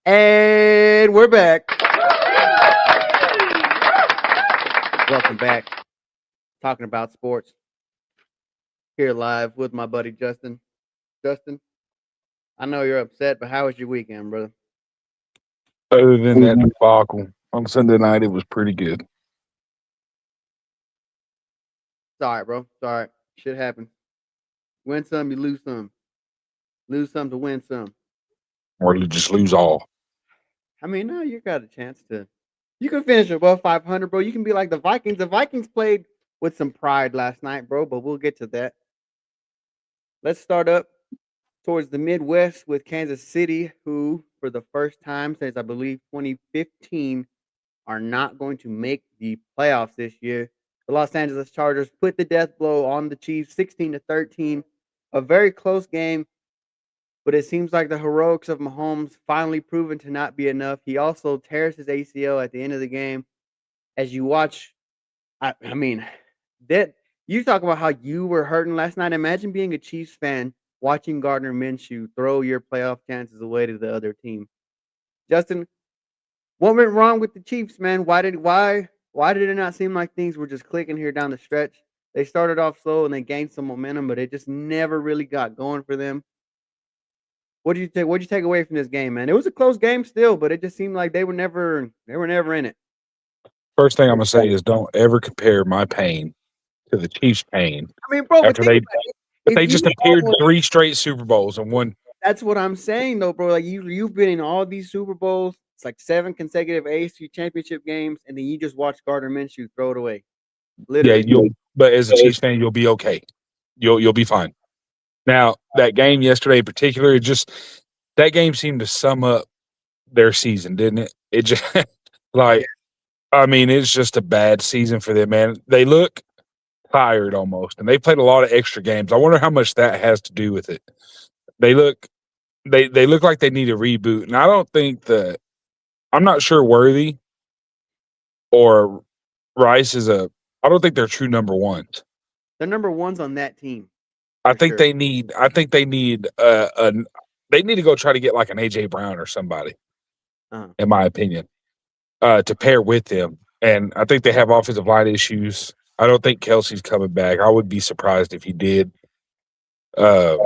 And we're back. Welcome back. Talking about sports here live with my buddy Justin. Justin, I know you're upset, but how was your weekend, brother? Other than that debacle on Sunday night, it was pretty good. Sorry, bro. Sorry. Shit happens. Win some, you lose some. Lose some to win some. Or you just lose all. I mean, no, you got a chance to. You can finish above 500, bro. You can be like the Vikings. The Vikings played with some pride last night, bro, but we'll get to that. Let's start up towards the Midwest with Kansas City, who, for the first time since I believe 2015, are not going to make the playoffs this year. The Los Angeles Chargers put the death blow on the Chiefs 16-13. A very close game, but it seems like the heroics of Mahomes finally proven to not be enough. He also tears his ACL at the end of the game. As you watch, I mean, that you talk about how you were hurting last night. Imagine being a Chiefs fan watching Gardner Minshew throw your playoff chances away to the other team. Justin, what went wrong with the Chiefs, man? Why did it not seem like things were just clicking here down the stretch? They started off slow and they gained some momentum, but it just never really got going for them. What did you take away from this game, man? It was a close game still, but it just seemed like they were never in it. First thing I'm gonna say is don't ever compare my pain to the Chiefs' pain I mean, bro, but after think they about it. but If they you just appeared almost 3 straight Super Bowls and won. That's what I'm saying though, bro. Like you've been in all these Super Bowls. It's like 7 consecutive AFC championship games, and then you just watch Gardner Minshew throw it away. Yeah, Literally. but as a Chiefs fan, you'll be okay. You'll be fine. Now that game yesterday in particular, that game seemed to sum up their season, didn't it? It just Yeah. like I mean, it's just a bad season for them, man. They look tired almost, and they played a lot of extra games. I wonder how much that has to do with it. They look they look like they need a reboot, and I don't think that I'm not sure Worthy or Rice is a. I don't think they're true number ones. The number one's on that team I for think sure. they need. I think they need They need to go try to get like an AJ Brown or somebody, Uh-huh. in my opinion, to pair with them. And I think they have offensive line issues. I don't think Kelsey's coming back. I would be surprised if he did. Uh,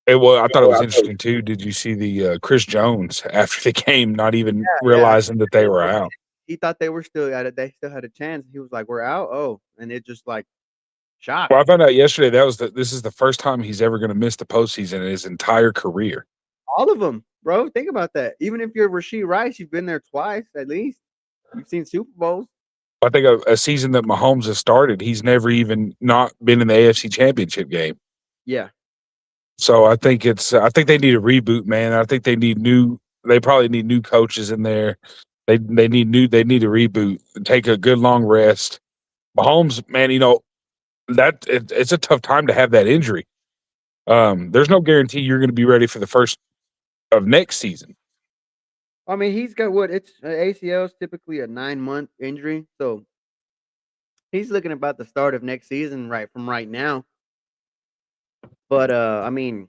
I thought it was interesting too. Did you see the Chris Jones after the game, not even Yeah, realizing that they were out? he thought they were still at it. They still had a chance. He was like, "We're out." Oh, and it just like shocked Well, I found out yesterday this is the first time he's ever going to miss the postseason in his entire career. all of them, bro. Think about that. Even if you're Rasheed Rice, you've been there twice at least. You've seen Super Bowls. I think a season that Mahomes has started, he's never even not been in the AFC Championship game. Yeah, So I think they need a reboot, man. I think they probably need new coaches in there. They need a reboot, take a good long rest. Mahomes, man, it's a tough time to have that injury. There's no guarantee you're going to be ready for the first of next season. I mean, he's got what? It's ACL is typically a 9-month injury, so he's looking about the start of next season, right from right now. But I mean,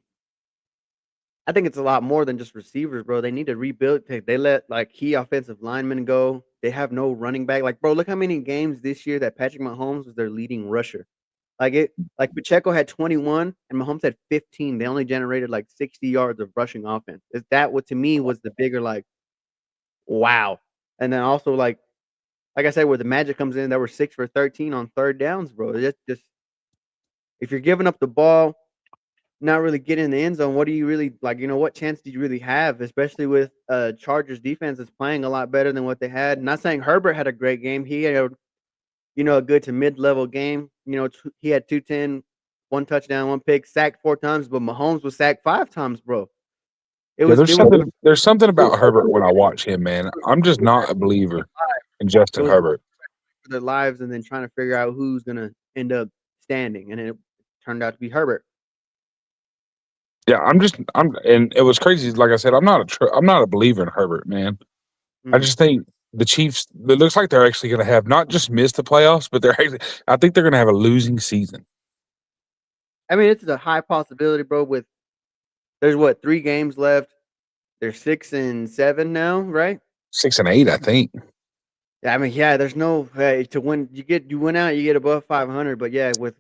I think it's a lot more than just receivers, bro. They need to rebuild. They let like key offensive linemen go. They have no running back. Like, bro, look how many games this year that Patrick Mahomes was their leading rusher. Like Pacheco had 21 and Mahomes had 15. They only generated like 60 yards of rushing offense. Is that what to me was the bigger like wow? And then also like I said, where the magic comes in, that were 6 for 13 on third downs, bro. It's just if you're giving up the ball, not really getting in the end zone, what do you really like? What chance do you really have, especially with Chargers defense is playing a lot better than what they had. Not saying Herbert had a great game. He had a good to mid-level game. He had 210, 1 touchdown, 1 pick, sacked 4 times, but Mahomes was sacked 5 times, bro. It Yeah, was it was there's something about Herbert when I watch him, man. I'm just not a believer in it Justin was Herbert. for their lives and then trying to figure out who's gonna end up standing, and it turned out to be Herbert. Yeah, and it was crazy. Like I said, I'm not a believer in Herbert, man. I Mhm. just think the Chiefs. It looks like they're actually going to have not just miss the playoffs, but I think they're going to have a losing season. I mean, it's a high possibility, bro. With there's what 3 games left. They're 6-7 now, right? 6 and 8, I think. Yeah, I mean, yeah, there's no to win. You win out, you get above 500. But yeah, with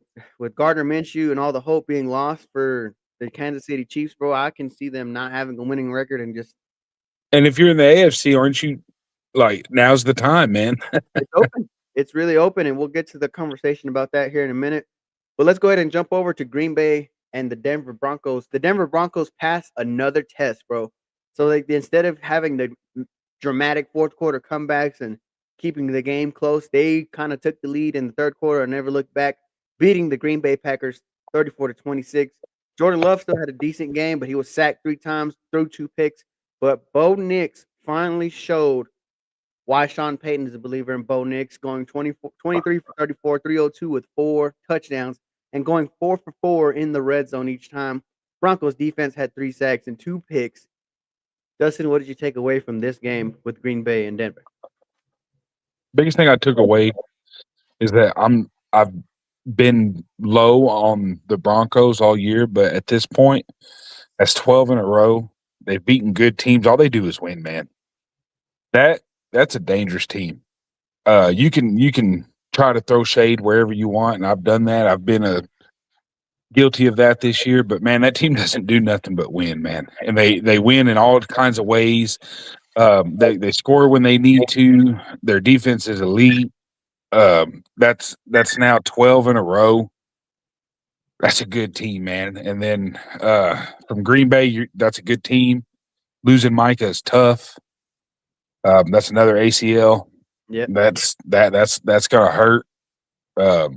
Gardner Minshew and all the hope being lost for the Kansas City Chiefs, bro, I can see them not having a winning record and just And if you're in the AFC, aren't you like now's the time, man? it's open. It's really open, and we'll get to the conversation about that here in a minute. But let's go ahead and jump over to Green Bay and the Denver Broncos. The Denver Broncos passed another test, bro. So like instead of having the dramatic fourth quarter comebacks and keeping the game close, they kind of took the lead in the third quarter and never looked back, beating the Green Bay Packers 34-26. Jordan Love still had a decent game, but he was sacked 3 times, threw 2 picks. But Bo Nix finally showed why Sean Payton is a believer in Bo Nix, going 23 for 34, 302 with 4 touchdowns, and going 4 for 4 in the red zone each time. Broncos defense had 3 sacks and 2 picks. Dustin, what did you take away from this game with Green Bay and Denver? Biggest thing I took away is that I've been low on the Broncos all year, but at this point, that's 12 in a row. They've beaten good teams. All they do is win, man. That's a dangerous team. You can try to throw shade wherever you want, and I've done that. I've been guilty of that this year, but man, that team doesn't do nothing but win, man. And they win in all kinds of ways. They score when they need to. Their defense is elite. That's now 12 in a row. That's a good team, man. And then from Green Bay, that's a good team. Losing Micah is tough. That's another ACL. Yeah, That's gonna hurt. But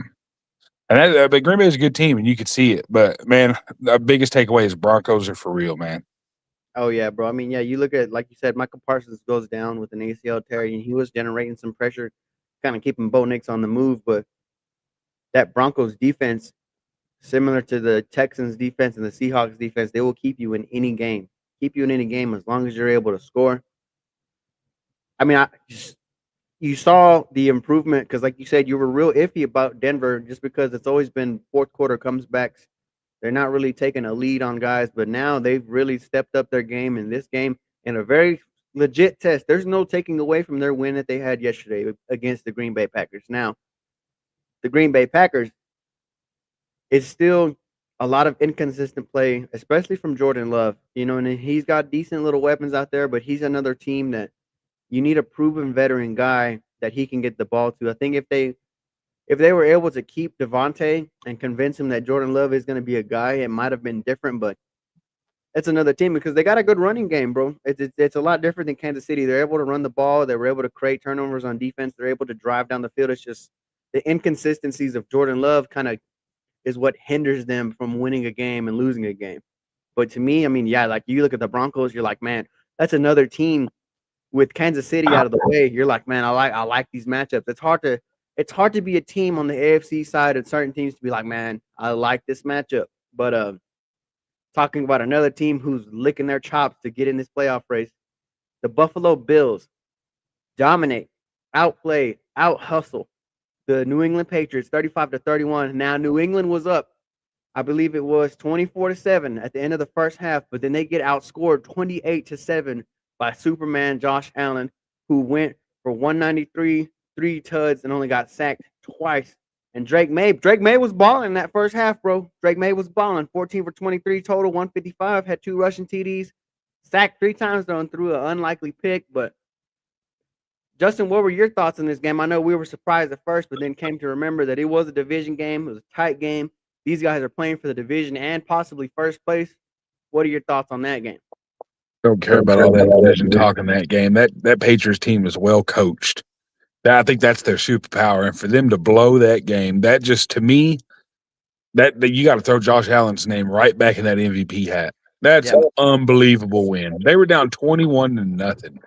Green Bay is a good team, and you could see it. But man, the biggest takeaway is Broncos are for real, man. Oh yeah, bro. I mean, yeah, you look at like you said, Michael Parsons goes down with an ACL tear, and he was generating some pressure, kind of keeping Bo Nix on the move. But that Broncos defense, similar to the Texans defense and the Seahawks defense, they will keep you in any game. Keep you in any game as long as you're able to score. I mean, you saw the improvement because, like you said, you were real iffy about Denver just because it's always been fourth quarter comebacks. They're not really taking a lead on guys, but now they've really stepped up their game in this game in a very legit test. There's no taking away from their win that they had yesterday against the Green Bay Packers. Now, the Green Bay Packers is still a lot of inconsistent play, especially from Jordan Love. You know, and he's got decent little weapons out there, but he's another team that you need a proven veteran guy that he can get the ball to. I think if they were able to keep Devontae and convince him that Jordan Love is going to be a guy, it might have been different. But it's another team because they got a good running game, bro. It's a lot different than Kansas City. They're able to run the ball. They were able to create turnovers on defense. They're able to drive down the field. It's just the inconsistencies of Jordan Love kind of is what hinders them from winning a game and losing a game. But to me, I mean, yeah, like you look at the Broncos, you're like, man, that's another team with Kansas City out of the way. You're like, man, I like these matchups. It's hard to be a team on the AFC side and certain teams to be like, man, I like this matchup. But talking about another team who's licking their chops to get in this playoff race, the Buffalo Bills dominate, outplay, out hustle the New England Patriots 35-31. Now New England was up, I believe it was 24-7 at the end of the first half, but then they get outscored 28-7 by Superman Josh Allen, who went for 193, 3 tuds, and only got sacked twice. And Drake May was balling that first half, bro. Drake May was balling 14 for 23 total, 155, had 2 rushing TDs, sacked 3 times though, and threw an unlikely pick. But Justin, what were your thoughts on this game? I know we were surprised at first, but then came to remember that it was a division game. It was a tight game. These guys are playing for the division and possibly first place. What are your thoughts on that game? Don't care about all that division talk in that game. That Patriots team is well coached. I think that's their superpower, and for them to blow that game, that just to me, that you got to throw Josh Allen's name right back in that MVP hat. That's an unbelievable win. They were down 21-0,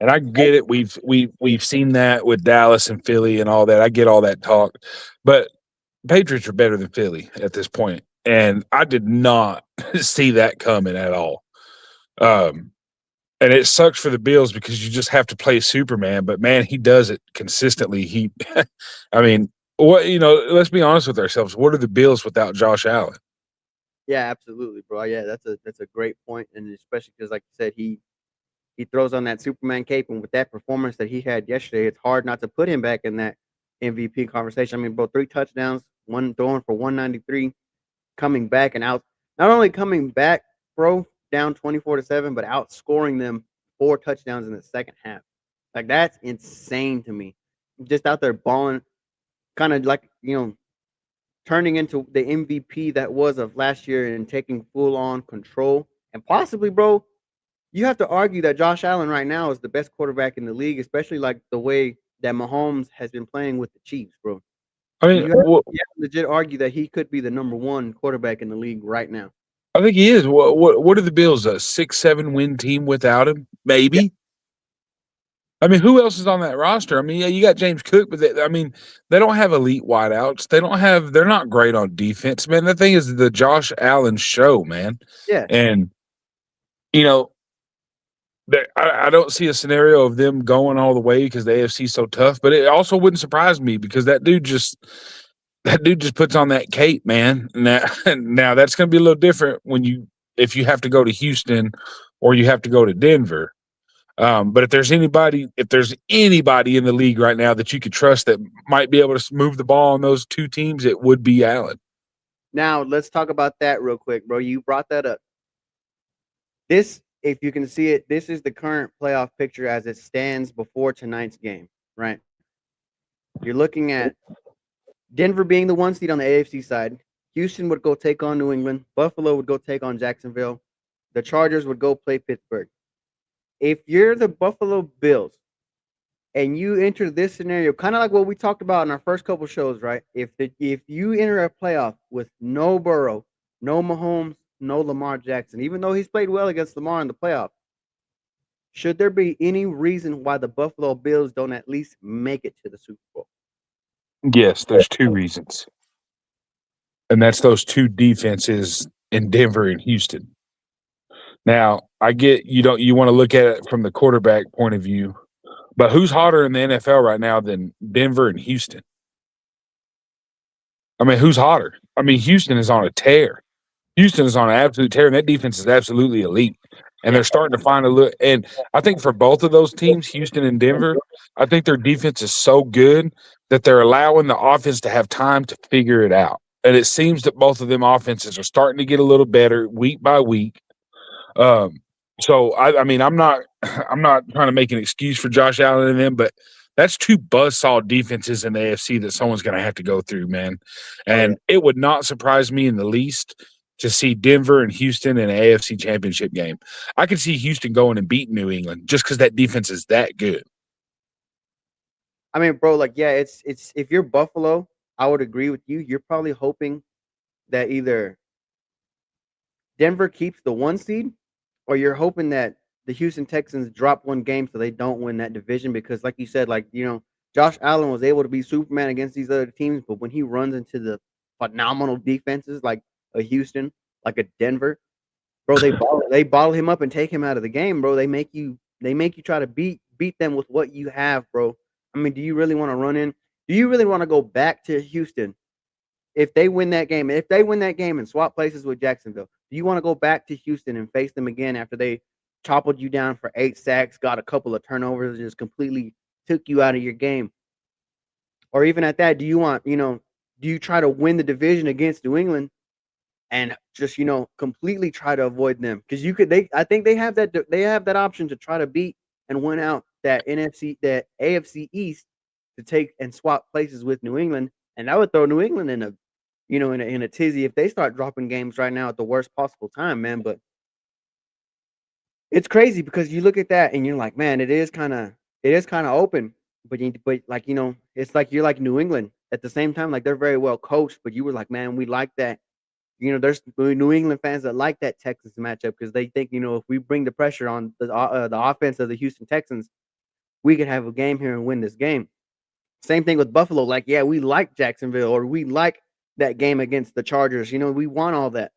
and I get it. We've seen that with Dallas and Philly and all that. I get all that talk, but Patriots are better than Philly at this point, and I did not see that coming at all. And it sucks for the Bills because you just have to play Superman, but man, he does it consistently. I mean, let's be honest with ourselves. What are the Bills without Josh Allen? Yeah, absolutely, bro. Yeah, that's a great point, and especially because, like you said, he throws on that Superman cape, and with that performance that he had yesterday, it's hard not to put him back in that MVP conversation. I mean, bro, 3 touchdowns, one throwing for 193, coming back and out. Not only coming back, bro, down 24-7, but outscoring them 4 touchdowns in the second half. Like, that's insane to me. Just out there balling, kind of like, turning into the MVP that was of last year and taking full on control. And possibly, bro, you have to argue that Josh Allen right now is the best quarterback in the league, especially like the way that Mahomes has been playing with the Chiefs, bro. I mean, You have to legit argue that he could be the number 1 quarterback in the league right now. I think he is. What are the Bills? A 6-7 win team without him? Maybe. Yeah. I mean, who else is on that roster? I mean, yeah, you got James Cook, but they don't have elite wideouts. They're not great on defense, man. The thing is the Josh Allen show, man. Yeah. And, I don't see a scenario of them going all the way because the AFC is so tough, but it also wouldn't surprise me because that dude just puts on that cape, man. Now that's going to be a little different if you have to go to Houston or you have to go to Denver. But if there's anybody in the league right now that you could trust that might be able to move the ball on those 2 teams, it would be Allen. Now let's talk about that real quick, bro. You brought that up. This, if you can see it, this is the current playoff picture as it stands before tonight's game, right? You're looking at Denver being the 1 seed on the AFC side. Houston would go take on New England. Buffalo would go take on Jacksonville. The Chargers would go play Pittsburgh. If you're the Buffalo Bills and you enter this scenario, kind of like what we talked about in our first couple shows, right? If you enter a playoff with no Burrow, no Mahomes, no Lamar Jackson, even though he's played well against Lamar in the playoffs, should there be any reason why the Buffalo Bills don't at least make it to the Super Bowl? Yes, there's 2 reasons. And that's those 2 defenses in Denver and Houston. Now, I get you want to look at it from the quarterback point of view, but who's hotter in the NFL right now than Denver and Houston? I mean, who's hotter? I mean, Houston is on a tear. Houston is on an absolute tear, and that defense is absolutely elite. And they're starting to find a look. And I think for both of those teams, Houston and Denver, I think their defense is so good that they're allowing the offense to have time to figure it out. And it seems that both of them offenses are starting to get a little better week by week. So I mean, I'm not trying to make an excuse for Josh Allen and them, but that's 2 buzzsaw defenses in the AFC that someone's going to have to go through, man. And it would not surprise me in the least to see Denver and Houston in an AFC championship game. I could see Houston going and beating New England just because that defense is that good. I mean, bro, like, yeah, it's if you're Buffalo, I would agree with you. You're probably hoping that either Denver keeps the 1 seed, or you're hoping that the Houston Texans drop 1 game so they don't win that division because, like you said, Josh Allen was able to be Superman against these other teams, but when he runs into the phenomenal defenses like a Houston, like a Denver, bro, they bottle him up and take him out of the game, bro. They make you try to beat them with what you have, bro. I mean, do you really want to run in? Do you really want to go back to Houston if they win that game? If they win that game and swap places with Jacksonville, do you want to go back to Houston and face them again after they toppled you down for 8 sacks, got a couple of turnovers, and just completely took you out of your game? Or even at that, do you try to win the division against New England and just, completely try to avoid them? Because I think they have that option to try to beat and win out that AFC East to take and swap places with New England. And that would throw New England in a tizzy if they start dropping games right now at the worst possible time, man. But it's crazy because you look at that and you're like, man, it is kind of open. But it's like you're like New England at the same time. Like, they're very well coached, but you were like, man, we like that. There's New England fans that like that Texans matchup because they think, if we bring the pressure on the offense of the Houston Texans, we could have a game here and win this game. Same thing with Buffalo. Like, yeah, we like Jacksonville, or we like that game against the Chargers. We want all that.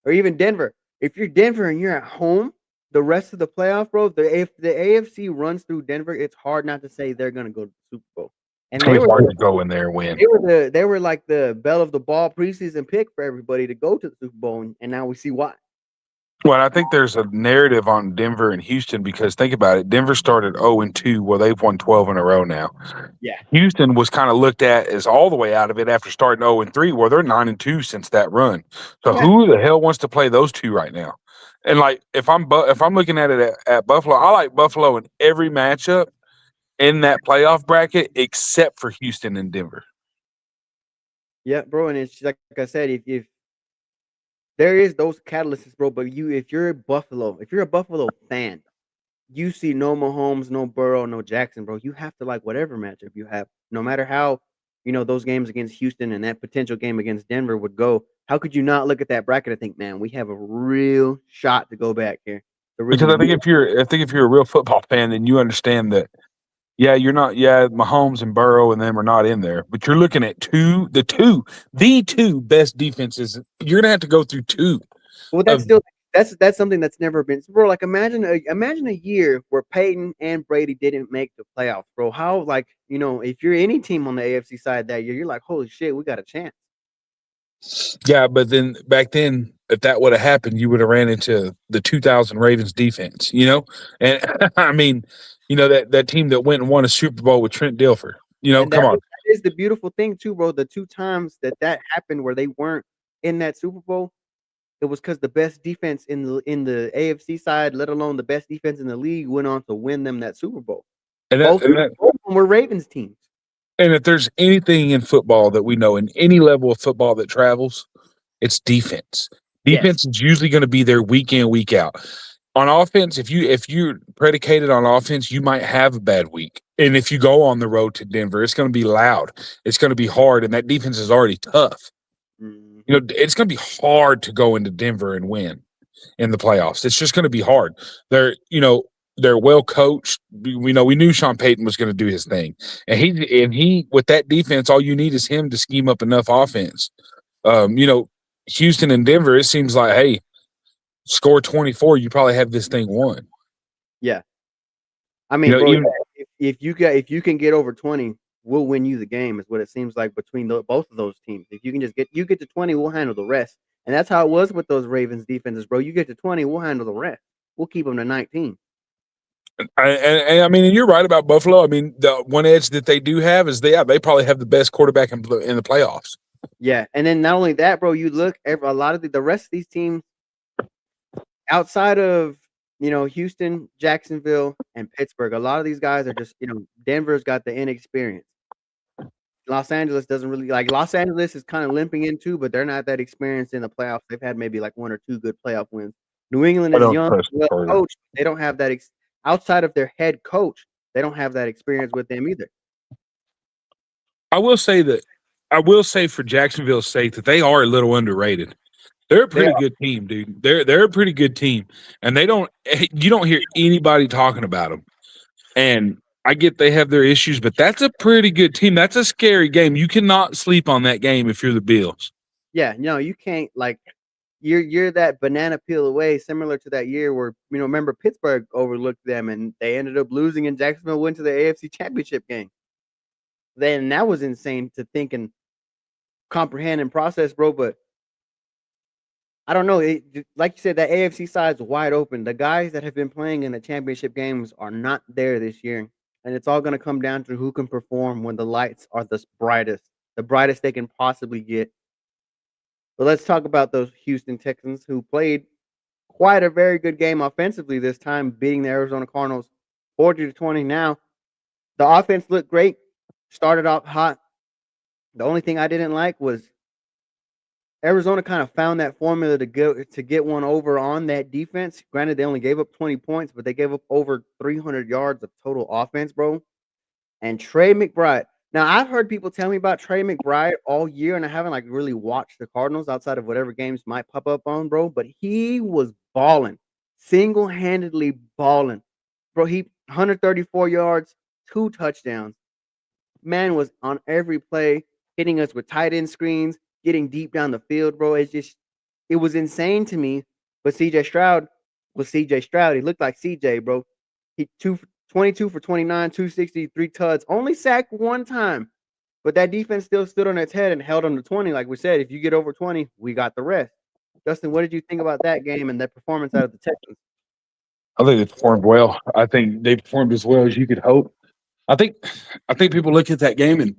Or even Denver. If you're Denver and you're at home, the rest of the playoff, bro, if the AFC runs through Denver, it's hard not to say they're going to go to the Super Bowl. And it's hard to go in there and win. They were like the belle of the ball preseason pick for everybody to go to the Super Bowl, and now we see why. Well, I think there's a narrative on Denver and Houston because think about it. Denver started 0-2. Well, they've won 12 in a row now. Yeah. Houston was kind of looked at as all the way out of it after starting 0-3. Well, they're 9-2 since that run. So Yeah. who the hell wants to play those two right now? And like if I'm looking at it at Buffalo, I like Buffalo in every matchup in that playoff bracket except for Houston and Denver. Yeah, bro. And it's like I said, if there is those catalysts, bro, but if you're a Buffalo fan, you see no Mahomes, no Burrow, no Jackson, bro. You have to like whatever matchup you have, no matter how those games against Houston and that potential game against Denver would go. How could you not look at that bracket and think, man, we have a real shot to go back here to really Because I think win? if you're a real football fan, then you understand that yeah, you're not. Yeah, Mahomes and Burrow and them are not in there, but you're looking at the two best defenses. You're gonna have to go through two Well, that's of. still that's something that's never been, bro. Like imagine a year where Peyton and Brady didn't make the playoffs, bro. How like if you're any team on the AFC side that year, you're like, holy shit, we got a chance. Yeah, but then back then, if that would have happened, you would have ran into the 2000 Ravens defense. And I mean, that team that went and won a Super Bowl with Trent Dilfer. And Come on. that is the beautiful thing too, bro. The two times that happened where they weren't in that Super Bowl, it was because the best defense in the AFC side, let alone the best defense in the league, went on to win them that Super Bowl. And Both of them were Ravens teams. and if there's anything in football that we know in any level of football that travels, it's defense. Yes. Defense is usually going to be there week in, week out. On offense, if you're predicated on offense, you might have a bad week. And if you go on the road to Denver, it's going to be loud. It's going to be hard, and that defense is already tough. Mhm. It's going to be hard to go into Denver and win in the playoffs. It's just going to be hard. They're well coached. We knew Sean Payton was going to do his thing, and he with that defense, all you need is him to scheme up enough offense. Houston and Denver, it seems like, hey, score 24, you probably have this thing won. Yeah. I mean, bro, Even, if you can get over 20, we'll win you the game. Is what it seems like between both of those teams. If you can just get to 20, we'll handle the rest. And that's how it was with those Ravens defenses, bro. You get to 20, we'll handle the rest. We'll keep them to 19. I mean, and you're right about Buffalo. I mean, the one edge that they do have is they probably have the best quarterback in the playoffs. Yeah, and then not only that, bro. You look a lot of the rest of these teams outside of Houston, Jacksonville, and Pittsburgh. A lot of these guys are just Denver's got the inexperience. Los Angeles doesn't really like. Los Angeles is kind of limping into, but they're not that experienced in the playoffs. They've had maybe like one or two good playoff wins. New England I is don't young, trust well Pittsburgh. coached. They don't have that outside of their head coach. They don't have that experience with them either. I will say for Jacksonville's sake that they are a little underrated. They're a pretty good team, dude. They're a pretty good team, and you don't hear anybody talking about them. And I get they have their issues, but that's a pretty good team. That's a scary game. You cannot sleep on that game if you're the Bills. Yeah, no, you can't like you're that banana peel away, similar to that year where remember Pittsburgh overlooked them and they ended up losing and Jacksonville went to the AFC Championship game. Then that was insane to think and comprehend and process, bro. But I don't know. Like you said, that AFC side's wide open. The guys that have been playing in the championship games are not there this year, and it's all going to come down to who can perform when the lights are the brightest they can possibly get. But let's talk about those Houston Texans who played quite a very good game offensively this time, beating the Arizona Cardinals 40-20. Now, the offense looked great, started off hot. The only thing I didn't like was Arizona kind of found that formula to get one over on that defense. Granted, they only gave up 20 points, but they gave up over 300 yards of total offense, bro. And Trey McBride. Now, I've heard people tell me about Trey McBride all year, and I haven't like really watched the Cardinals outside of whatever games might pop up on, bro. But he was balling, single-handedly balling, bro. He 134 yards, 2 touchdowns. Man was on every play, hitting us with tight end screens, getting deep down the field, bro. It was insane to me. But CJ Stroud was CJ Stroud. He looked like CJ, bro. He 22 for 29, 263 tuds, only sacked one time. But that defense still stood on its head and held on to 20. Like we said, if you get over 20, we got the rest. Justin, what did you think about that game and that performance out of the Texans? I think they performed well. I think they performed as well as you could hope. I think people look at that game and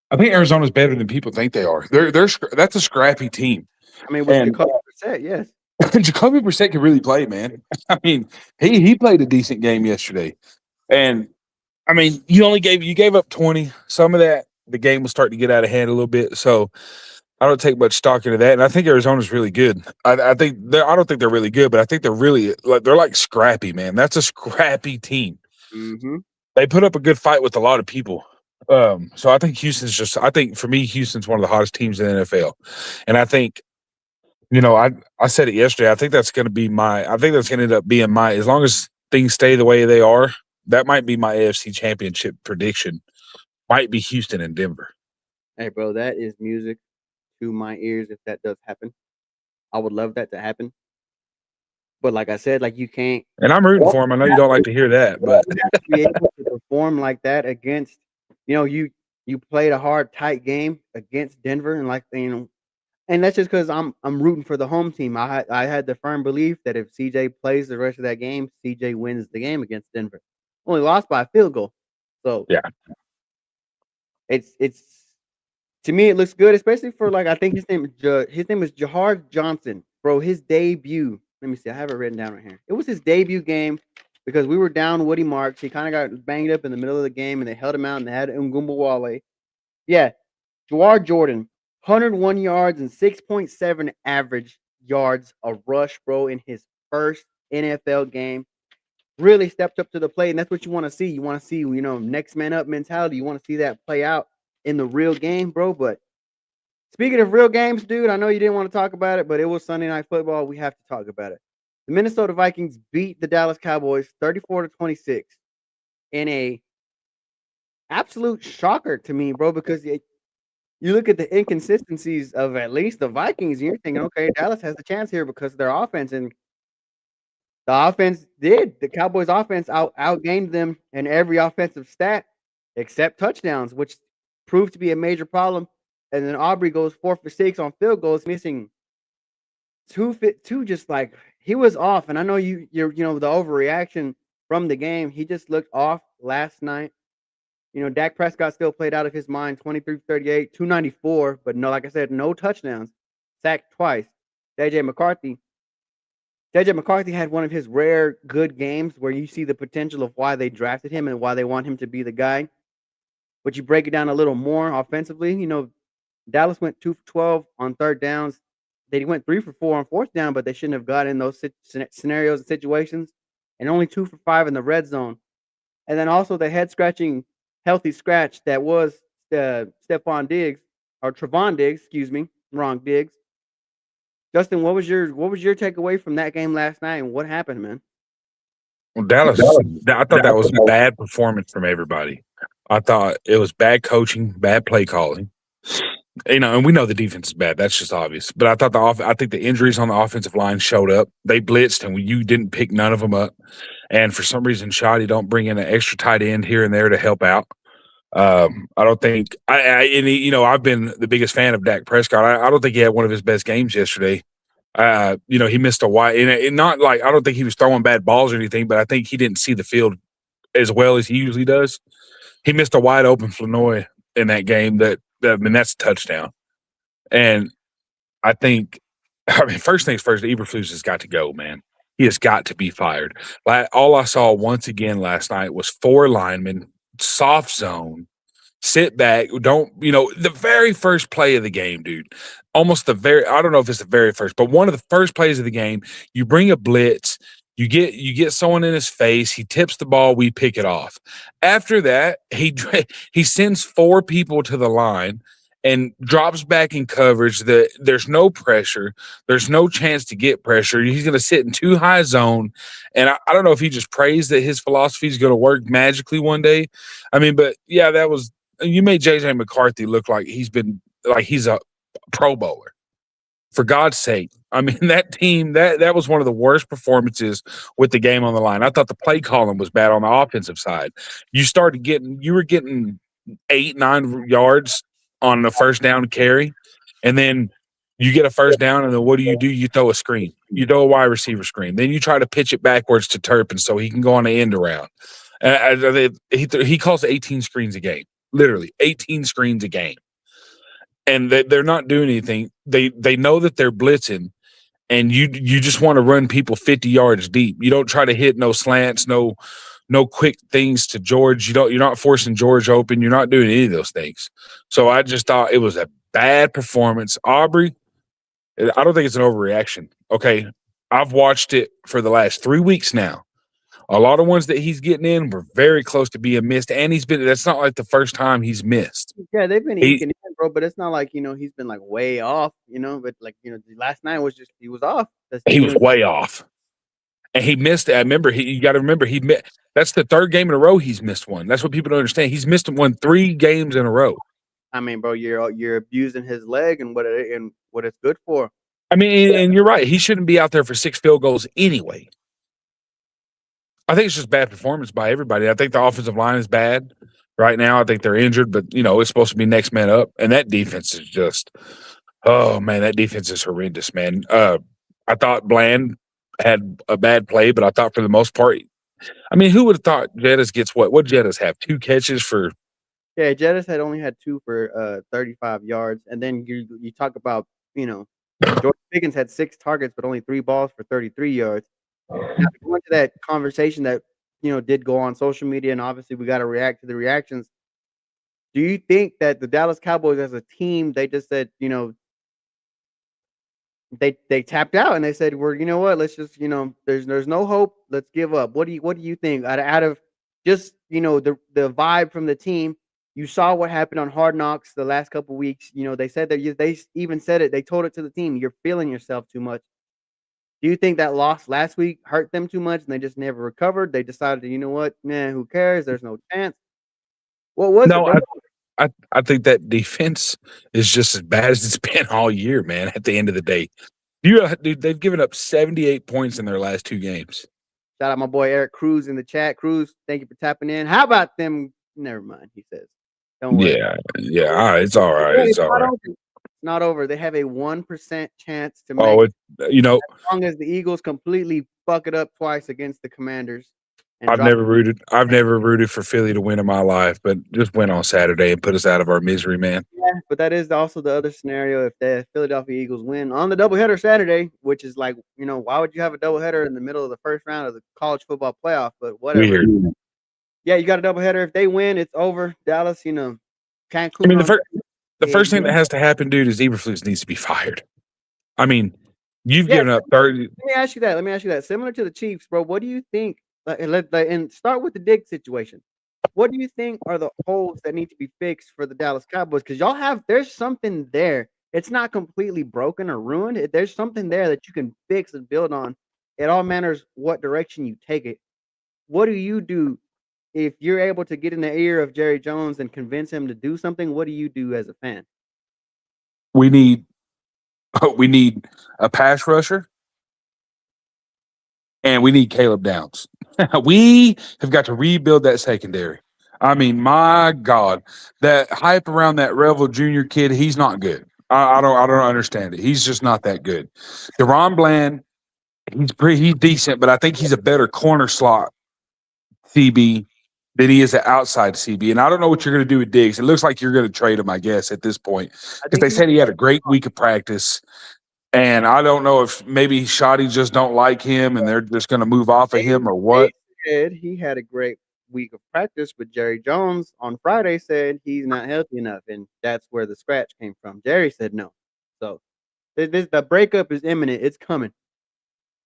I think Arizona's better than people think they are. That's a scrappy team. I mean, with And Jacoby Brissett, yes. Jacoby Brissett can really play, man. I mean, he played a decent game yesterday. And I mean, you gave up 20. Some of that, the game was starting to get out of hand a little bit. So I don't take much stock into that. And I think Arizona's really good. I don't think they're really good, but I think they're really they're like scrappy, man. That's a scrappy team. Mm-hmm. They put up a good fight with a lot of people. So I think for me, Houston's one of the hottest teams in the NFL. And I think, I said it yesterday. I think that's going to end up being as long as things stay the way they are, that might be my AFC championship prediction. Might be Houston and Denver. Hey, bro, that is music to my ears if that does happen. I would love that to happen. But like I said, you can't. And I'm rooting for him. I know you don't like to hear that, but you have to be able to perform like that against, you played a hard, tight game against Denver, and and that's just because I'm rooting for the home team. I had the firm belief that if CJ plays the rest of that game, CJ wins the game against Denver. Only lost by a field goal, so yeah, it's to me it looks good, especially for I think his name is Jahar Johnson, bro. His debut. Let me see. I have it written down right here. It was his debut game because we were down Woody Marks. He kind of got banged up in the middle of the game, and they held him out, and they had Ngumbawale. Yeah, Jawar Jordan, 101 yards and 6.7 average yards a rush, bro, in his first NFL game. Really stepped up to the plate, and that's what you want to see. You want to see, next man up mentality. You want to see that play out in the real game, bro. But speaking of real games, dude, I know you didn't want to talk about it, but it was Sunday Night Football. We have to talk about it. The Minnesota Vikings beat the Dallas Cowboys 34-26 in a absolute shocker to me, bro, because you look at the inconsistencies of at least the Vikings, and you're thinking, okay, Dallas has a chance here because of their offense, and the offense did. The Cowboys' offense outgained them in every offensive stat except touchdowns, which proved to be a major problem. And then Aubrey goes 4 for 6 on field goals, missing two. Just he was off. And I know you're the overreaction from the game. He just looked off last night. Dak Prescott still played out of his mind, 23-38, 294, but no, like I said, no touchdowns, sacked twice. JJ McCarthy had one of his rare good games where you see the potential of why they drafted him and why they want him to be the guy. But you break it down a little more offensively. Dallas went 2 for 12 on third downs. They went 3 for 4 on fourth down, but they shouldn't have gotten in those scenarios and situations. And only 2 for 5 in the red zone. And then also the head-scratching healthy scratch that was Trevon Diggs, wrong Diggs. Justin, what was your takeaway from that game last night, and what happened, man? Well, Dallas, I thought that was a bad performance from everybody. I thought it was bad coaching, bad play calling. And we know the defense is bad. That's just obvious. But I thought I think the injuries on the offensive line showed up. They blitzed, and you didn't pick none of them up. And for some reason, Shoddy don't bring in an extra tight end here and there to help out. I don't think I've been the biggest fan of Dak Prescott. I don't think he had one of his best games yesterday. He missed a wide, and not I don't think he was throwing bad balls or anything, but I think he didn't see the field as well as he usually does. He missed a wide open Flanoy in that game. That's a touchdown. And I think, first things first, Eberflus has got to go, man. He has got to be fired. All I saw once again last night was 4 linemen, soft zone, sit back. The very first play of the game, dude. I don't know if it's the very first, but one of the first plays of the game, you bring a blitz, you get someone in his face, he tips the ball, we pick it off. After that, he sends 4 people to the line and drops back in coverage. There's no pressure. There's no chance to get pressure. He's going to sit in too high zone. And I don't know if he just prays that his philosophy is going to work magically one day. But yeah, you made JJ McCarthy look like he's a Pro Bowler. For God's sake. That team, that was one of the worst performances with the game on the line. I thought the play calling was bad on the offensive side. You were getting 8-9 yards on the first down carry, and then You get a first down, and then what do? You throw a screen. You throw a wide receiver screen. Then you try to pitch it backwards to Turpin so he can go on the end around. He calls 18 screens a game, literally 18 screens a game, and they're not doing anything. They know that they're blitzing, and you just want to run people 50 yards deep. You don't try to hit no slants, no quick things to George. You're not forcing George open. You're not doing any of those things. So I just thought it was a bad performance. Aubrey, I don't think it's an overreaction. Okay. I've watched it for the last 3 weeks now. A lot of ones that he's getting in were very close to being missed. And that's not like the first time he's missed. Yeah, they've been eking in, bro, but it's not like, he's been like way off, but like, last night was just, he was off. He was way off. And he missed it. I remember you got to remember he missed. That's the third game in a row he's missed one. That's what people don't understand. He's missed one 3 games in a row. I mean, bro, you're abusing his leg and what it's good for. I mean, and you're right. He shouldn't be out there for 6 field goals anyway. I think it's just bad performance by everybody. I think the offensive line is bad right now. I think they're injured, but it's supposed to be next man up. And that defense is just, oh man, that defense is horrendous, man. I thought Bland had a bad play, but I thought for the most part, I mean, who would have thought Jettis gets what? What Jettis have? 2 catches for? Yeah, Jettis had only had 2 for 35 yards, and then you talk about George Pickens had 6 targets, but only 3 balls for 33 yards. Now, going to that conversation that did go on social media, and obviously we got to react to the reactions. Do you think that the Dallas Cowboys as a team, they just said, they tapped out and they said, what, let's just, there's no hope, let's give up. What do you think out of just the vibe from the team? You saw what happened on Hard Knocks the last couple of weeks. They said that they even said it. They told it to the team. You're feeling yourself too much. Do you think that loss last week hurt them too much and they just never recovered? They decided, who cares? There's no chance. What was it? I think that defense is just as bad as it's been all year, man. At the end of the day, dude, they've given up 78 points in their last 2 games. Shout out my boy Eric Cruz in the chat. Cruz, thank you for tapping in. How about them? Never mind, he says. Don't worry. Yeah. All right, it's all right. It's all right. It's not over. They have a 1% chance to make. As long as the Eagles completely fuck it up twice against the Commanders. I've never rooted for Philly to win in my life, but just win on Saturday and put us out of our misery, man. Yeah, but that is also the other scenario if the Philadelphia Eagles win on the doubleheader Saturday, which is like, why would you have a doubleheader in the middle of the first round of the college football playoff? But whatever. Weird. Yeah, you got a doubleheader. If they win, it's over. Dallas, Cancun. I mean, the first thing that has to happen, dude, is Eberflus needs to be fired. I mean, you've given up 30. Let me ask you that. Similar to the Chiefs, bro, what do you think? And start with the Diggs situation. What do you think are the holes that need to be fixed for the Dallas Cowboys? Because there's something there. It's not completely broken or ruined. There's something there that you can fix and build on. It all matters what direction you take it. What do you do if you're able to get in the ear of Jerry Jones and convince him to do something? What do you do as a fan? We need a pass rusher, and we need Caleb Downs. We have got to rebuild that secondary. I mean, my God, that hype around that Revel Jr. kid, he's not good. I don't understand it. He's just not that good. DaRon Bland, he's decent, but I think he's a better corner slot CB than he is an outside CB. And I don't know what you're going to do with Diggs. It looks like you're going to trade him, I guess, at this point. Because they said he had a great week of practice. And I don't know if maybe Shoddy just don't like him and they're just going to move off of him or what. He had a great week of practice, but Jerry Jones on Friday said he's not healthy enough. And that's where the scratch came from. Jerry said no. So the breakup is imminent. It's coming.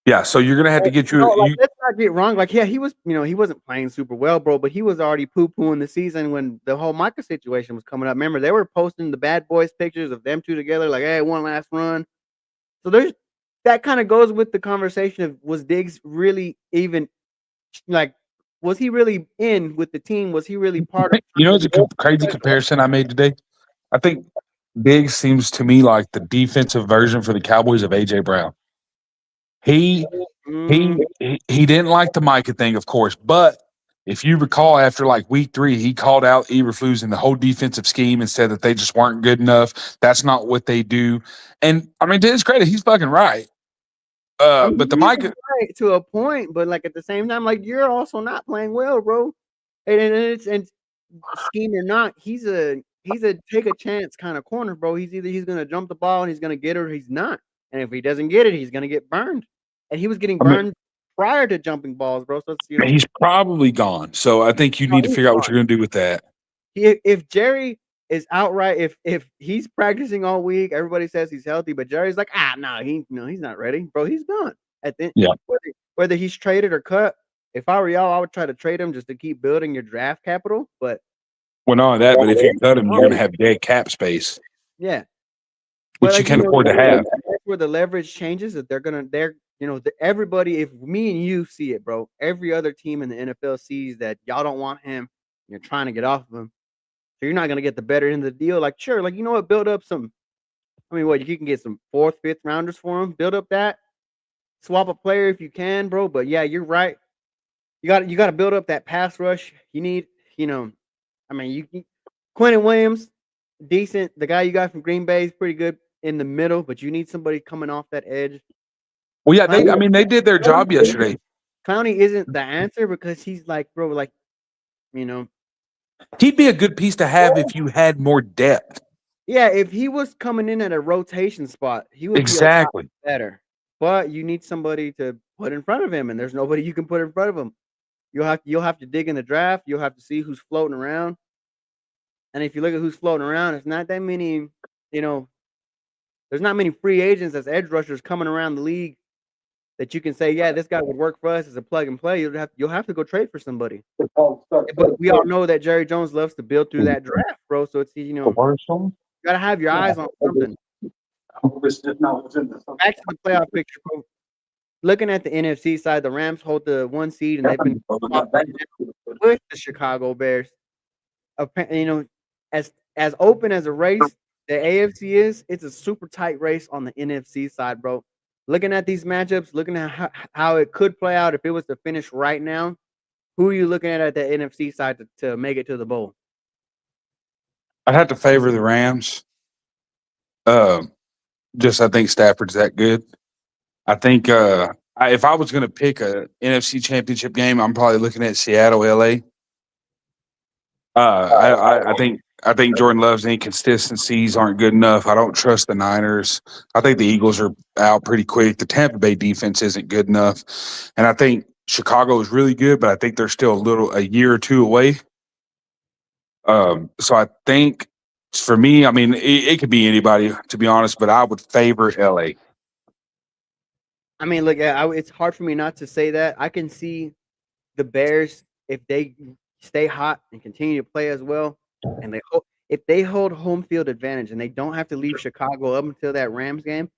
Yeah, so you're gonna have to get let's not get wrong. Like, yeah, he was, he wasn't playing super well, bro, but he was already poo-pooing the season when the whole Micah situation was coming up. Remember, they were posting the bad boys pictures of them 2 together, like, hey, one last run. So that kind of goes with the conversation of, was Diggs really even, like, was he really in with the team? Was he really part of? It's a crazy comparison I made today. I think Diggs seems to me like the defensive version for the Cowboys of A.J. Brown. He didn't like the Micah thing, of course, but If you recall, after like week 3, he called out Eberflus and the whole defensive scheme and said that they just weren't good enough. That's not what they do. And I mean, to his credit, he's fucking right. I mean, But the he's Mike, right to a point, but like at the same time, like you're also not playing well, bro. And scheme or not, he's a take a chance kind of corner, bro. He's gonna jump the ball and he's gonna get it or he's not. And if he doesn't get it, he's gonna get burned. And he was getting I mean, burned prior to jumping balls, bro. So it's, you know, he's probably gone. So I think you no, need to he's figure out what gone. you're going to do with that. If Jerry is outright, if he's practicing all week, everybody says he's healthy, but Jerry's like, no, he's not ready, bro. He's gone. At the Yeah. whether he's traded or cut. If I were y'all, I would try to trade him just to keep building your draft capital. But Well, not only that, but if you cut him, you're going to have dead cap space, yeah, which but you can't afford to have. That's where the leverage changes. That they're everybody. If me and you see it, bro, every other team in the NFL sees that y'all don't want him. You're trying to get off of him. So you're not gonna get the better end of the deal. Like, sure, like you know what, build up some. I mean, what you can get some 4th, 5th rounders for him. Build up that. Swap a player if you can, bro. But yeah, you're right. You got to build up that pass rush. You need, I mean, Quentin Williams, decent. The guy you got from Green Bay is pretty good in the middle, but you need somebody coming off that edge. Well, yeah, they did their job yesterday. Clowney isn't the answer because he's like, bro, like, he'd be a good piece to have if you had more depth. Yeah, if he was coming in at a rotation spot, he would be a lot better. But you need somebody to put in front of him, and there's nobody you can put in front of him. You'll have to dig in the draft. You'll have to see who's floating around. And if you look at who's floating around, it's not that many, there's not many free agents as edge rushers coming around the league that you can say, yeah, this guy would work for us as a plug and play. You'll have to go trade for somebody. But we all know that Jerry Jones loves to build through that draft, bro. So it's you gotta have your eyes on something. Back to the playoff picture, bro. Looking at the NFC side, the Rams hold the 1 seed, and they've been with the Chicago Bears. As open as a race the AFC is, it's a super tight race on the NFC side, bro. Looking at these matchups, looking at how it could play out if it was to finish right now, who are you looking at the NFC side to make it to the bowl? I'd have to favor the Rams. I think Stafford's that good. I think if I was going to pick a NFC Championship game, I'm probably looking at Seattle, LA. I think Jordan Love's inconsistencies aren't good enough. I don't trust the Niners. I think the Eagles are out pretty quick. The Tampa Bay defense isn't good enough, and I think Chicago is really good, but I think they're still a year or two away. So I think for me, I mean, it could be anybody, to be honest, but I would favor LA. I mean, look, it's hard for me not to say that. I can see the Bears, if they stay hot and continue to play as well, and if they hold home field advantage and they don't have to leave Chicago up until that Rams game,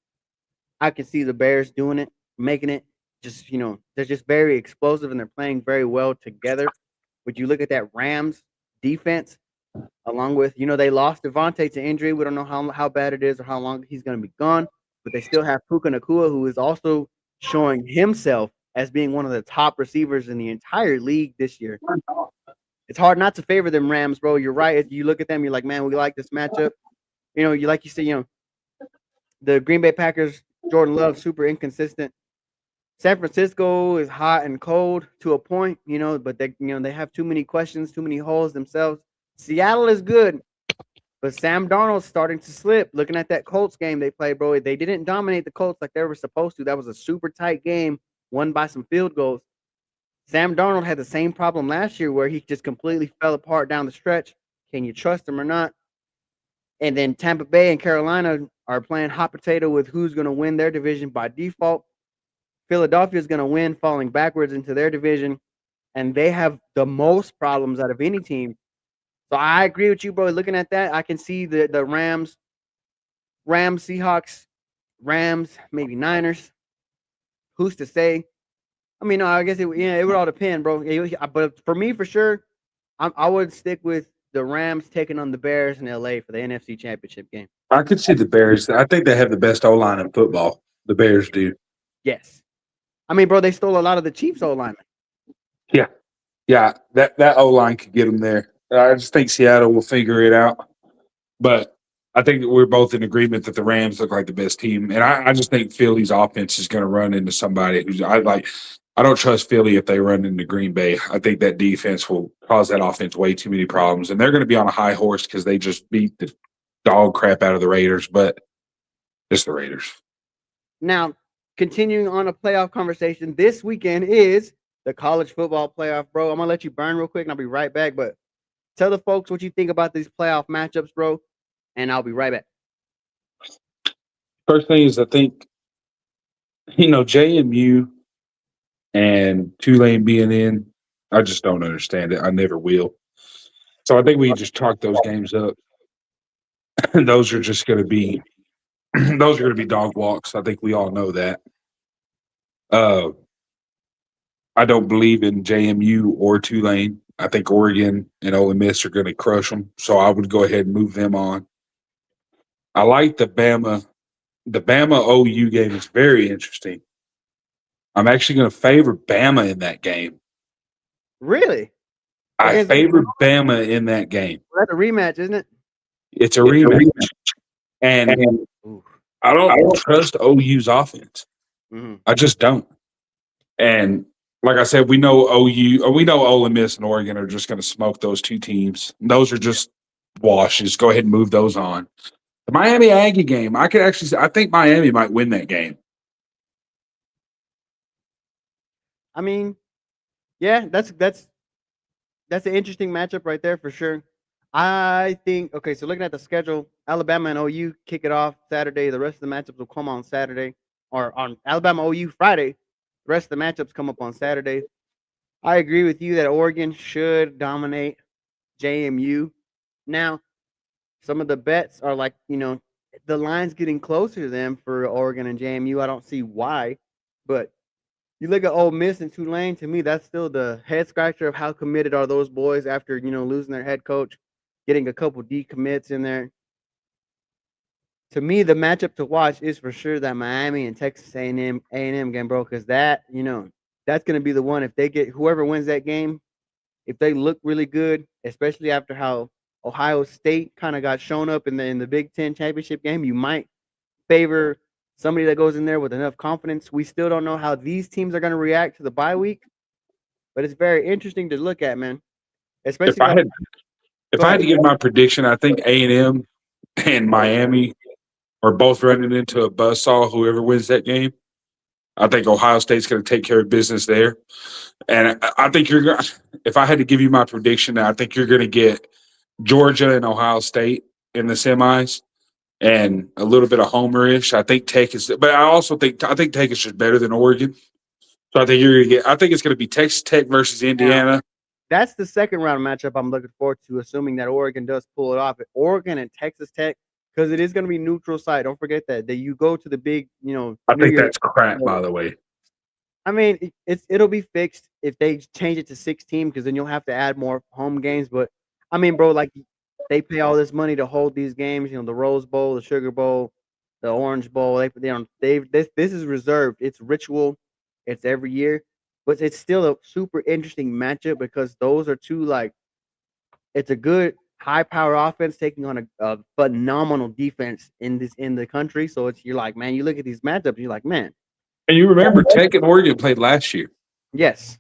I can see the Bears doing it, making it. Just, they're just very explosive and they're playing very well together. Would you look at that Rams defense, along with, they lost Devontae to injury. We don't know how bad it is or how long he's going to be gone. But they still have Puka Nacua, who is also showing himself as being one of the top receivers in the entire league this year. It's hard not to favor them Rams, bro. You're right. You look at them, you're like, man, we like this matchup. You said, the Green Bay Packers, Jordan Love, super inconsistent. San Francisco is hot and cold to a point, but they have too many questions, too many holes themselves. Seattle is good. But Sam Darnold's starting to slip. Looking at that Colts game they played, bro, they didn't dominate the Colts like they were supposed to. That was a super tight game, won by some field goals. Sam Darnold had the same problem last year where he just completely fell apart down the stretch. Can you trust him or not? And then Tampa Bay and Carolina are playing hot potato with who's going to win their division by default. Philadelphia is going to win, falling backwards into their division, and they have the most problems out of any team. So I agree with you, bro. Looking at that, I can see the Rams, Seahawks, Rams, maybe Niners. Who's to say? I mean, no, I guess it would all depend, bro. But for me, for sure, I would stick with the Rams taking on the Bears in LA for the NFC Championship game. I could see the Bears. I think they have the best O-line in football. The Bears do. Yes. I mean, bro, they stole a lot of the Chiefs O-linemen. Yeah. Yeah, that O line could get them there. I just think Seattle will figure it out. But I think that we're both in agreement that the Rams look like the best team, and I just think Philly's offense is going to run into somebody who's I like. I don't trust Philly if they run into Green Bay. I think that defense will cause that offense way too many problems, and they're going to be on a high horse because they just beat the dog crap out of the Raiders. But it's the Raiders. Now, continuing on a playoff conversation, this weekend is the college football playoff, bro. I'm gonna let you burn real quick, and I'll be right back. But tell the folks what you think about these playoff matchups, bro, and I'll be right back. First thing is, I think JMU and Tulane being in. I just don't understand it. I never will. So I think we just chalk those games up. Those are just going to be those are going to be dog walks. I think we all know that. I don't believe in JMU or Tulane. I think Oregon and Ole Miss are going to crush them. So I would go ahead and move them on. I like the Bama. The Bama OU game is very interesting. I'm actually going to favor Bama in that game. Really? I favor Bama in that game. Well, that's a rematch, isn't it? It's a rematch. And I don't trust OU's offense. Mm-hmm. I just don't. And like I said, we know Ole Miss and Oregon are just going to smoke those two teams. Those are just washes. Go ahead and move those on. The Miami Aggie game, I think Miami might win that game. I mean, yeah, that's an interesting matchup right there for sure. I think so looking at the schedule, Alabama and OU kick it off Saturday. The rest of the matchups will come on Saturday, or on Alabama OU Friday. The rest of the matchups come up on Saturday. I agree with you that Oregon should dominate JMU. Now, some of the bets are like, the line's getting closer to them for Oregon and JMU. I don't see why, but you look at Ole Miss and Tulane. To me, that's still the head scratcher of how committed are those boys after losing their head coach, getting a couple decommits in there. To me, the matchup to watch is for sure that Miami and Texas A&M game, bro, because that's going to be the one. If they get whoever wins that game, if they look really good, especially after how Ohio State kind of got shown up in the Big Ten championship game, you might favor somebody that goes in there with enough confidence. We still don't know how these teams are going to react to the bye week, but it's very interesting to look at, man. Especially if I had to give my prediction, I think A&M and Miami are both running into a buzzsaw. Whoever wins that game, I think Ohio State's going to take care of business there. And I think if I had to give you my prediction, I think you're going to get Georgia and Ohio State in the semis and a little bit of homerish. I think Tech is, but I think Tech is just better than Oregon. So I think it's going to be Texas Tech versus Indiana. That's the second round matchup I'm looking forward to, assuming that Oregon does pull it off. Oregon and Texas Tech, because it is going to be neutral site. Don't forget that you go to the big, I think that's crap, by the way. I mean, it'll be fixed if they change it to 16, because then you'll have to add more home games. But I mean, bro, like they pay all this money to hold these games. The Rose Bowl, the Sugar Bowl, the Orange Bowl. This is reserved. It's ritual. It's every year, but it's still a super interesting matchup because those are two it's a good high power offense taking on a phenomenal defense in the country. So you're like, man, you look at these matchups, you're like, man. And you remember Tech and Oregon played last year. Yes.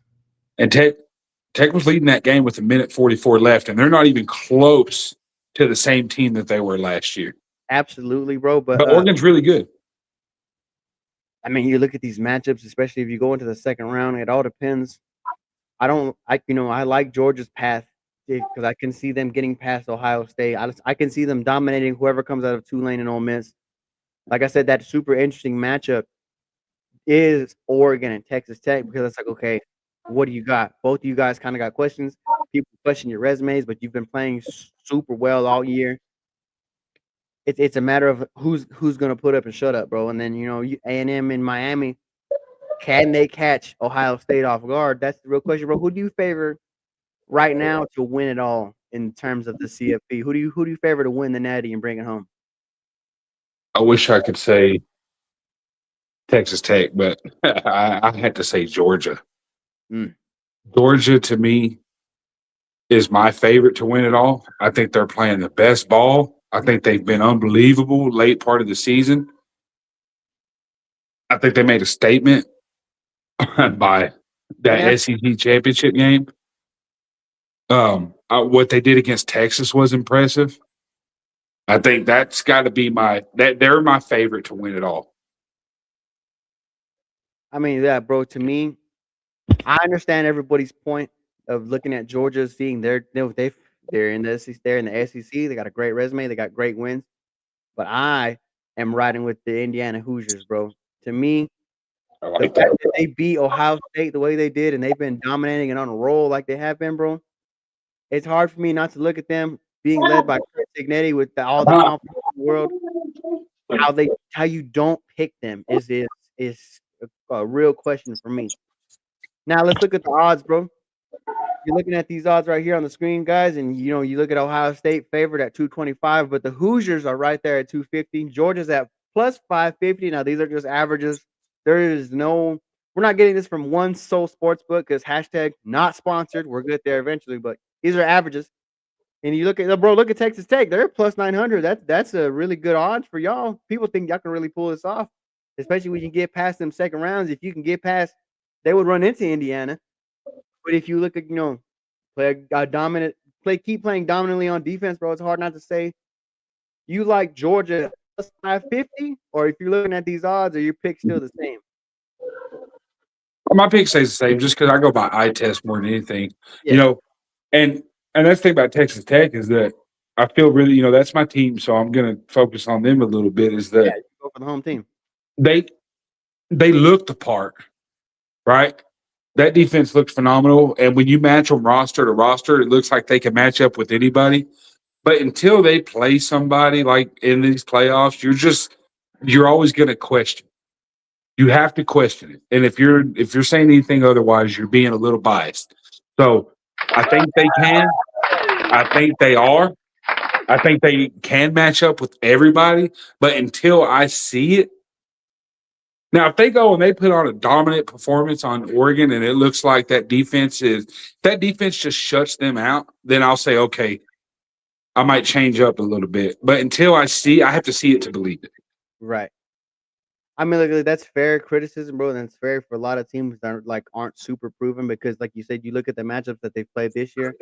And Tech was leading that game with a minute 44 left, and they're not even close to the same team that they were last year. Absolutely, bro. But Oregon's really good. I mean, you look at these matchups, especially if you go into the second round, it all depends. I like Georgia's path because I can see them getting past Ohio State. I can see them dominating whoever comes out of Tulane and Ole Miss. Like I said, that super interesting matchup is Oregon and Texas Tech, because it's like, okay, what do you got? Both of you guys kind of got questions. People question your resumes, but you've been playing super well all year. It's a matter of who's going to put up and shut up, bro. And then A&M in Miami, can they catch Ohio State off guard? That's the real question, bro. Who do you favor right now to win it all in terms of the CFP? Who do you favor to win the Natty and bring it home? I wish I could say Texas Tech, but I had to say Georgia. Georgia, to me, is my favorite to win it all. I think they're playing the best ball. I think they've been unbelievable late part of the season. I think they made a statement by that Yeah. SEC championship game. What they did against Texas was impressive. I think that's got to be they're my favorite to win it all. I mean, yeah, bro. To me, I understand everybody's point of looking at Georgia, seeing they're in the SEC, they're in the SEC. They got a great resume. They got great wins. But I am riding with the Indiana Hoosiers, bro. To me, I the like fact that. that they beat Ohio State the way they did, and they've been dominating and on a roll like they have been, bro. It's hard for me not to look at them being led by Chris Ignetti with all the confidence in the world. How you don't pick them is a real question for me. Now let's look at the odds, bro. You're looking at these odds right here on the screen, guys, and you look at Ohio State favored at 225, but the Hoosiers are right there at 250. Georgia's at plus 550. Now these are just averages. We're not getting this from one sole sports book because hashtag not sponsored. We're good there eventually, but these are averages. And you look at Texas Tech. They're plus 900. That's a really good odds for y'all. People think y'all can really pull this off, especially when you get past them second rounds. If you can get past, they would run into Indiana. But if you look at, keep playing dominantly on defense, bro, it's hard not to say you like Georgia plus 550, or if you're looking at these odds, are your pick still the same? My pick stays the same just because I go by eye test more than anything. Yeah. And that's the thing about Texas Tech is that I feel really, that's my team, so I'm going to focus on them a little bit. Is that you go for the home team? They look the part, right? That defense looks phenomenal, and when you match them roster to roster, it looks like they can match up with anybody. But until they play somebody like in these playoffs, you're always going to question. You have to question it, and if you're saying anything otherwise, you're being a little biased. So I think they can. I think they are. I think they can match up with everybody, but until I see it. Now, if they go and they put on a dominant performance on Oregon and it looks like that defense just shuts them out, then I'll say, okay, I might change up a little bit. But until I have to see it to believe it. Right. I mean, look, that's fair criticism, bro, and it's fair for a lot of teams that aren't super proven because, like you said, you look at the matchups that they've played this year.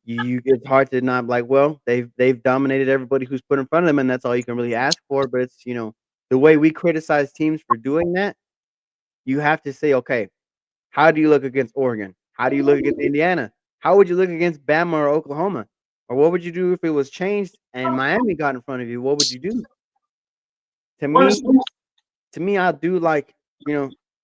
It's hard to not like, well, they've dominated everybody who's put in front of them, and that's all you can really ask for. But it's the way we criticize teams for doing that, you have to say, okay, how do you look against Oregon? How do you look against Indiana? How would you look against Bama or Oklahoma? Or what would you do if it was changed and Miami got in front of you? What would you do? To me, I do like,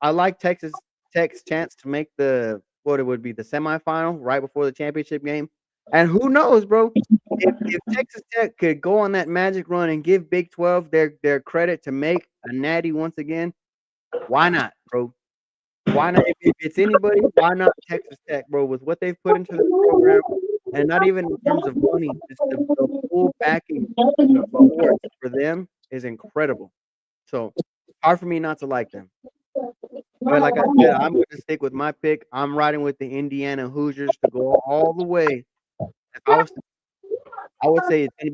I like Texas Tech's chance to make the semifinal right before the championship game. And who knows, bro? If Texas Tech could go on that magic run and give Big 12 their credit to make a natty once again, why not, bro? Why not? If it's anybody, why not Texas Tech, bro? With what they've put into the program, and not even in terms of money, just the full backing support for them is incredible. So hard for me not to like them. But like I said, I'm going to stick with my pick. I'm riding with the Indiana Hoosiers to go all the way. I would say it's gonna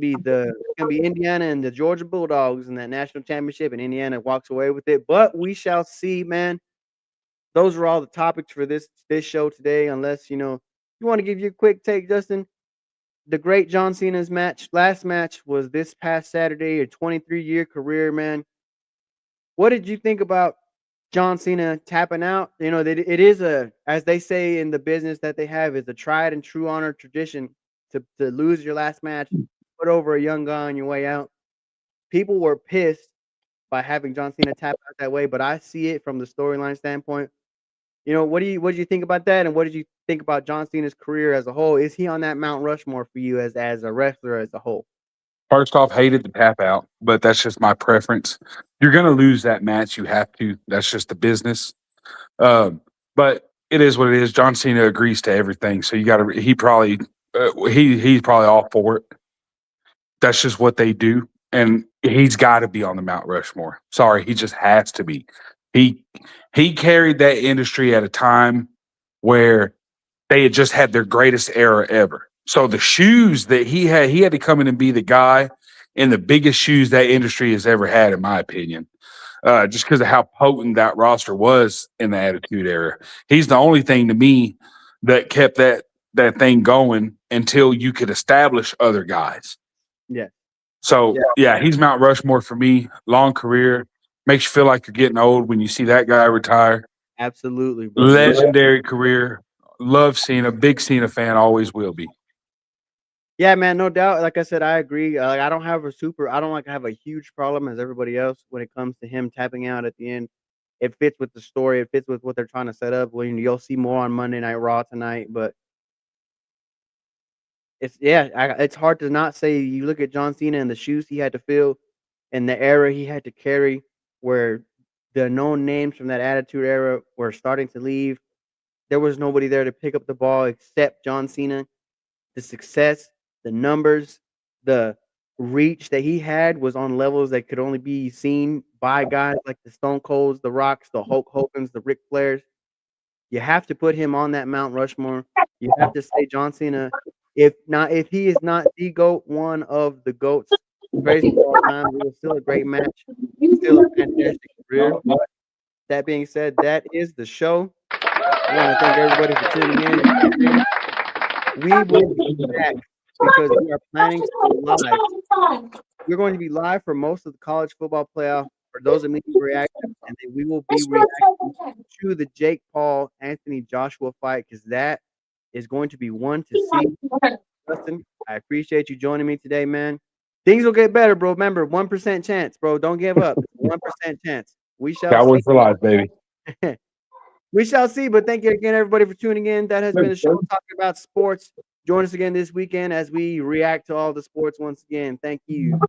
be Indiana and the Georgia Bulldogs in that national championship, and Indiana walks away with it. But we shall see, man. Those are all the topics for this show today. Unless you want to give your quick take, Justin. The great John Cena's last match was this past Saturday. A 23-year career, man. What did you think about John Cena tapping out? It is as they say in the business that they have, is a tried and true honor tradition to lose your last match, put over a young guy on your way out. People were pissed by having John Cena tap out that way, but I see it from the storyline standpoint. What do you think about that? And what did you think about John Cena's career as a whole? Is he on that Mount Rushmore for you as a wrestler as a whole? First off, hated the tap out, but that's just my preference. You're going to lose that match. You have to. That's just the business. But it is what it is. John Cena agrees to everything, so you got to. He probably he's probably all for it. That's just what they do, and he's got to be on the Mount Rushmore. Sorry, he just has to be. He carried that industry at a time where they had just had their greatest era ever. So the shoes that he had to come in and be the guy in the biggest shoes that industry has ever had, in my opinion, just because of how potent that roster was in the Attitude Era. He's the only thing to me that kept that thing going until you could establish other guys. Yeah. So, yeah, he's Mount Rushmore for me. Long career. Makes you feel like you're getting old when you see that guy retire. Absolutely, bro. Legendary career. Love Cena. Big Cena fan. Always will be. Yeah, man, no doubt. Like I said, I agree. I don't have a huge problem as everybody else when it comes to him tapping out at the end. It fits with the story. It fits with what they're trying to set up. Well, you'll see more on Monday Night Raw tonight, but it's hard to not say. You look at John Cena and the shoes he had to fill, and the era he had to carry, where the known names from that Attitude Era were starting to leave. There was nobody there to pick up the ball except John Cena. The success, the numbers, the reach that he had was on levels that could only be seen by guys like the Stone Colds, the Rocks, the Hulk Hogan's, the Ric Flairs. You have to put him on that Mount Rushmore. You have to say John Cena. If he is not the GOAT, one of the GOATs, greatest of all time. It was still a great match, still a fantastic career. But that being said, that is the show. I want to thank everybody for tuning in. We will be back because we are planning to go live. We're going to be live for most of the college football playoff for those immediate reactions, and then we will be reacting to the Jake Paul Anthony Joshua fight because that is going to be one to see. Justin, I appreciate you joining me today, man. Things will get better, bro. Remember, 1% chance, bro. Don't give up. 1% chance. We shall Cowboys see. for life, baby. We shall see, but thank you again, everybody, for tuning in. That has been a show talking about sports. Join us again this weekend as we react to all the sports once again. Thank you.